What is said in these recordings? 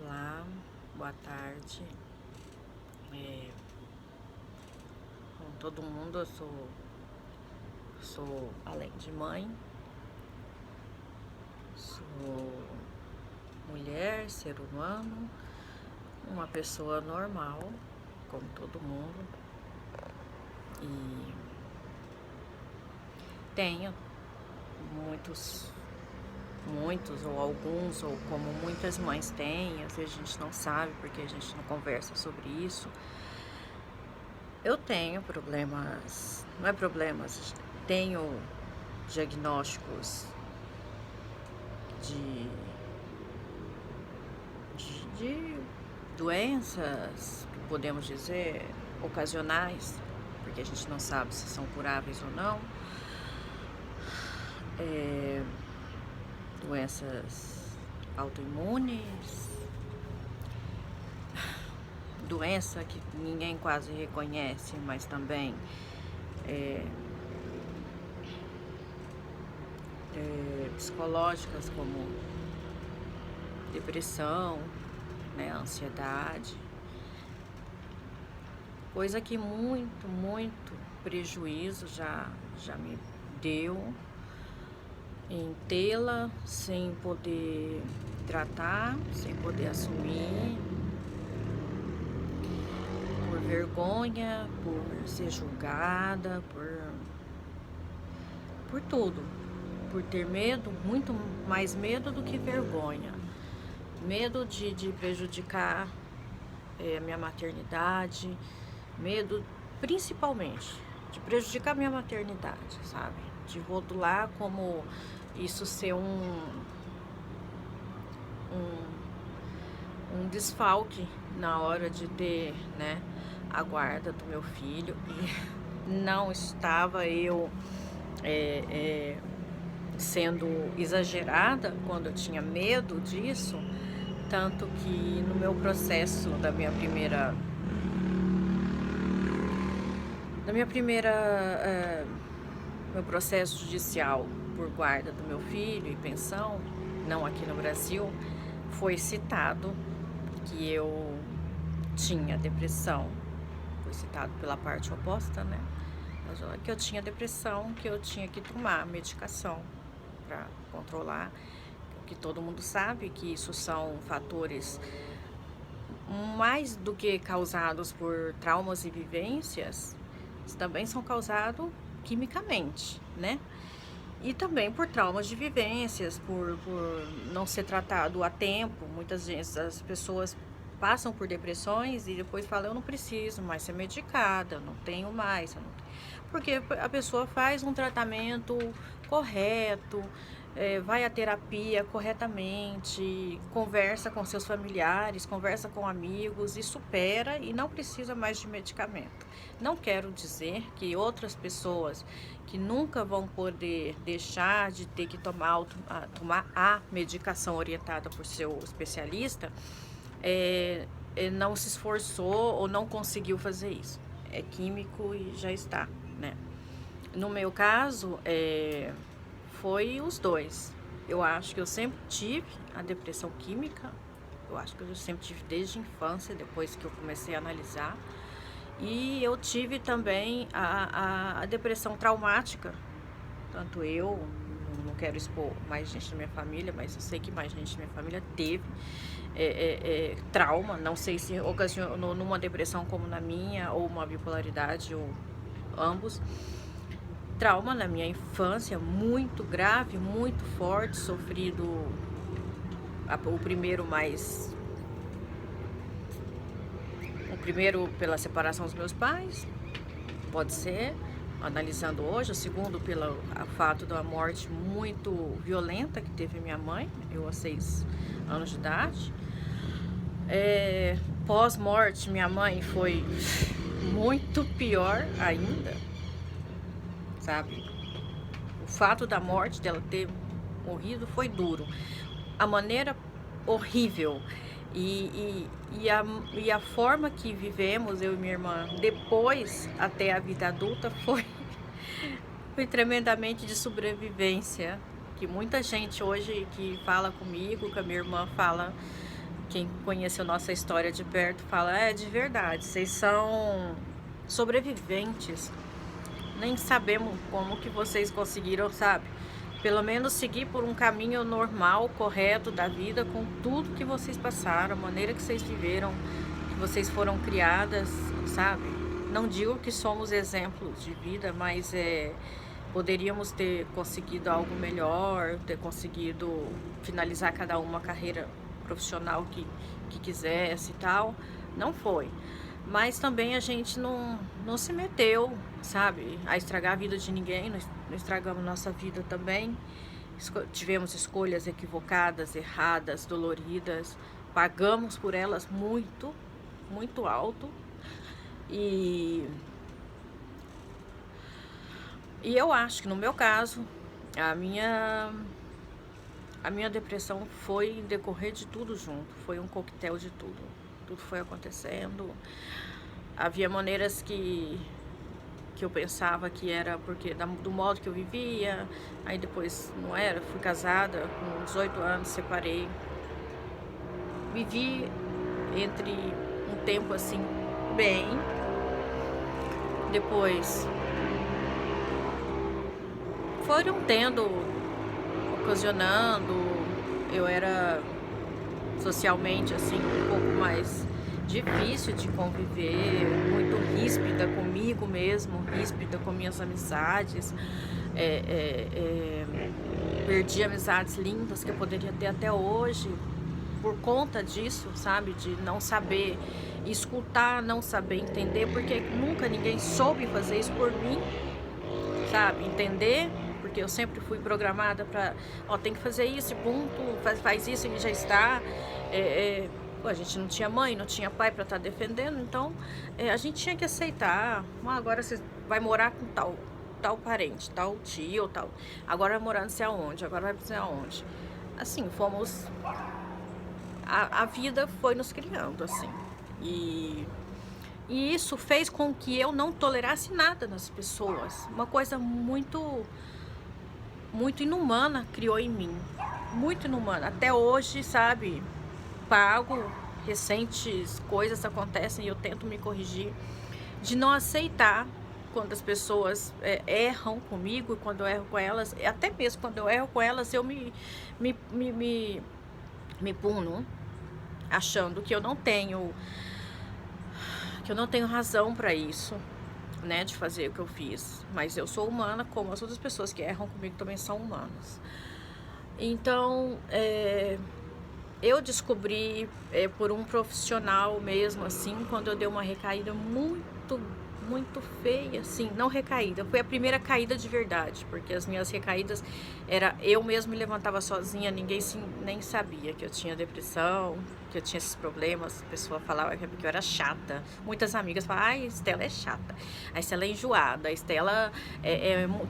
Olá, boa tarde. Com todo mundo, eu sou além de mãe, sou mulher, ser humano, uma pessoa normal, como todo mundo. E tenho muitos ou alguns, ou como muitas mães têm, às vezes a gente não sabe porque a gente não conversa sobre isso. Eu tenho problemas, não é problemas, tenho diagnósticos de doenças, que podemos dizer, ocasionais, porque a gente não sabe se são curáveis ou não. Doenças autoimunes, doença que ninguém quase reconhece, mas também psicológicas, como depressão, né, ansiedade, coisa que muito prejuízo já me deu em tê-la sem poder tratar, sem poder assumir, por vergonha, por ser julgada, por tudo, por ter medo, muito mais medo do que vergonha, medo de prejudicar a minha maternidade, medo principalmente de prejudicar a minha maternidade, sabe? De rotular como isso ser um desfalque na hora de ter, né, a guarda do meu filho. E não estava eu sendo exagerada quando eu tinha medo disso, tanto que no meu processo meu processo judicial por guarda do meu filho e pensão, não aqui no Brasil, foi citado que eu tinha depressão. Foi citado pela parte oposta, né? Mas que eu tinha depressão, que eu tinha que tomar medicação para controlar, que todo mundo sabe que isso são fatores mais do que causados por traumas e vivências, também são causados quimicamente, né? E também por traumas de vivências, por não ser tratado a tempo. Muitas vezes as pessoas passam por depressões e depois falam: eu não preciso mais ser medicada, eu não tenho mais. Porque a pessoa faz um tratamento correto, vai à terapia corretamente, conversa com seus familiares, conversa com amigos e supera, e não precisa mais de medicamento. Não quero dizer que outras pessoas que nunca vão poder deixar de ter que tomar a medicação orientada por seu especialista, não se esforçou ou não conseguiu fazer isso. É químico e já está, né? No meu caso, foi os dois. Eu acho que eu sempre tive a depressão química. Eu acho que eu sempre tive desde a infância, depois que eu comecei a analisar. E eu tive também a depressão traumática. Tanto eu, não quero expor mais gente da minha família, mas eu sei que mais gente da minha família teve trauma. Não sei se ocasionou numa depressão como na minha, ou uma bipolaridade, ou ambos. Trauma na minha infância, muito grave, muito forte, sofrido o primeiro pela separação dos meus pais, pode ser, analisando hoje. O segundo pelo fato da morte muito violenta que teve minha mãe, eu aos 6 anos de idade. Pós-morte, minha mãe foi muito pior ainda, sabe? O fato da morte dela ter morrido foi duro. A maneira horrível e a forma que vivemos, eu e minha irmã, depois até a vida adulta, foi tremendamente de sobrevivência. Que muita gente hoje que fala comigo, que a minha irmã fala, quem conheceu nossa história de perto fala, é de verdade, vocês são sobreviventes. Nem sabemos como que vocês conseguiram, sabe? Pelo menos seguir por um caminho normal, correto da vida, com tudo que vocês passaram, a maneira que vocês viveram, que vocês foram criadas, sabe? Não digo que somos exemplos de vida, mas poderíamos ter conseguido algo melhor, ter conseguido finalizar cada uma carreira profissional que quisesse e tal. Não foi. Mas também a gente não se meteu, sabe, a estragar a vida de ninguém, não estragamos nossa vida também. Tivemos escolhas equivocadas, erradas, doloridas, pagamos por elas muito, muito alto. E eu acho que no meu caso, a minha depressão foi em decorrer de tudo junto, foi um coquetel de tudo. Tudo foi acontecendo. Havia maneiras que eu pensava que era porque do modo que eu vivia, aí depois não era, fui casada com 18 anos, separei. Vivi entre um tempo assim, bem. Depois foram ocasionando, eu era socialmente assim um pouco mais difícil de conviver, muito ríspida comigo mesmo, ríspida com minhas amizades, perdi amizades lindas que eu poderia ter até hoje por conta disso, sabe, de não saber escutar, não saber entender, porque nunca ninguém soube fazer isso por mim, sabe, entender. Porque eu sempre fui programada para, tem que fazer isso, ponto, faz isso e já está. A gente não tinha mãe, não tinha pai para estar defendendo, então a gente tinha que aceitar. Agora você vai morar com tal parente, tal tio, tal. Agora vai morar não sei aonde, agora vai não sei aonde. Assim, fomos. A vida foi nos criando, assim. E isso fez com que eu não tolerasse nada nas pessoas. Uma coisa muito inumana criou em mim, muito inumana. Até hoje, sabe, pago, recentes coisas acontecem e eu tento me corrigir, de não aceitar quando as pessoas erram comigo, quando eu erro com elas, até mesmo quando eu erro com elas, eu me puno, achando que eu não tenho razão para isso, né, de fazer o que eu fiz, mas eu sou humana, como as outras pessoas que erram comigo também são humanas. Então, eu descobri por um profissional mesmo, assim, quando eu dei uma recaída muito feia, assim, não recaída, foi a primeira caída de verdade, porque as minhas recaídas era eu mesma me levantava sozinha, ninguém nem sabia que eu tinha depressão, que eu tinha esses problemas. A pessoa falava que eu era chata, muitas amigas falavam, ai, Estela é chata, a Estela é enjoada, a Estela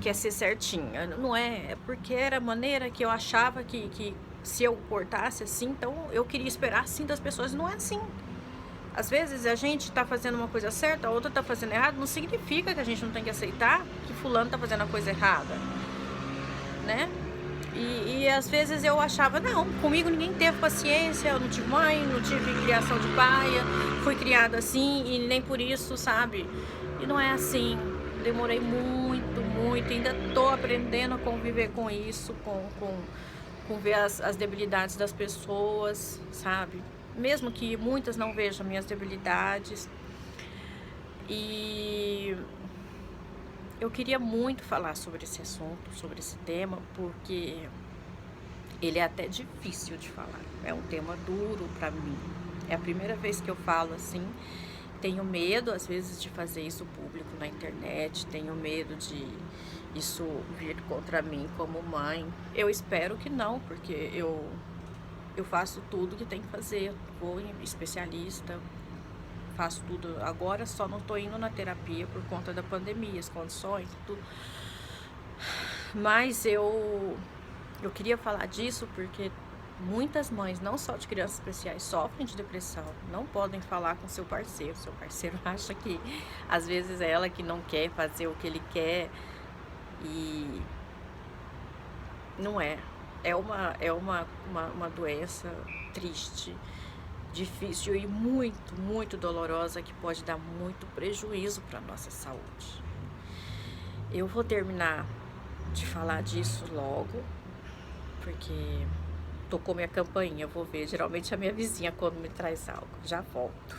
quer ser certinha. Não é porque era a maneira que eu achava que se eu portasse assim, então eu queria esperar assim das pessoas. Não é assim. Às vezes a gente tá fazendo uma coisa certa, a outra tá fazendo errado, não significa que a gente não tem que aceitar que fulano tá fazendo a coisa errada, né? E às vezes eu achava, não, comigo ninguém teve paciência, eu não tive mãe, não tive criação de paia, fui criada assim e nem por isso, sabe? E não é assim. Demorei muito, ainda tô aprendendo a conviver com isso, com ver as debilidades das pessoas, sabe? Mesmo que muitas não vejam minhas debilidades. E eu queria muito falar sobre esse assunto, sobre esse tema, porque ele é até difícil de falar. É um tema duro para mim. É a primeira vez que eu falo assim. Tenho medo, às vezes, de fazer isso público na internet. Tenho medo de isso vir contra mim como mãe. Eu espero que não, porque eu faço tudo que tem que fazer, vou em especialista, faço tudo. Agora só não tô indo na terapia por conta da pandemia, as condições, tudo. Mas eu queria falar disso porque muitas mães, não só de crianças especiais, sofrem de depressão, não podem falar com seu parceiro acha que às vezes é ela que não quer fazer o que ele quer e não é. É uma doença triste difícil e muito, muito dolorosa que pode dar muito prejuízo para a nossa saúde. Eu vou terminar de falar disso logo, porque tocou minha campainha, eu vou ver. Geralmente é a minha vizinha quando me traz algo. Já volto.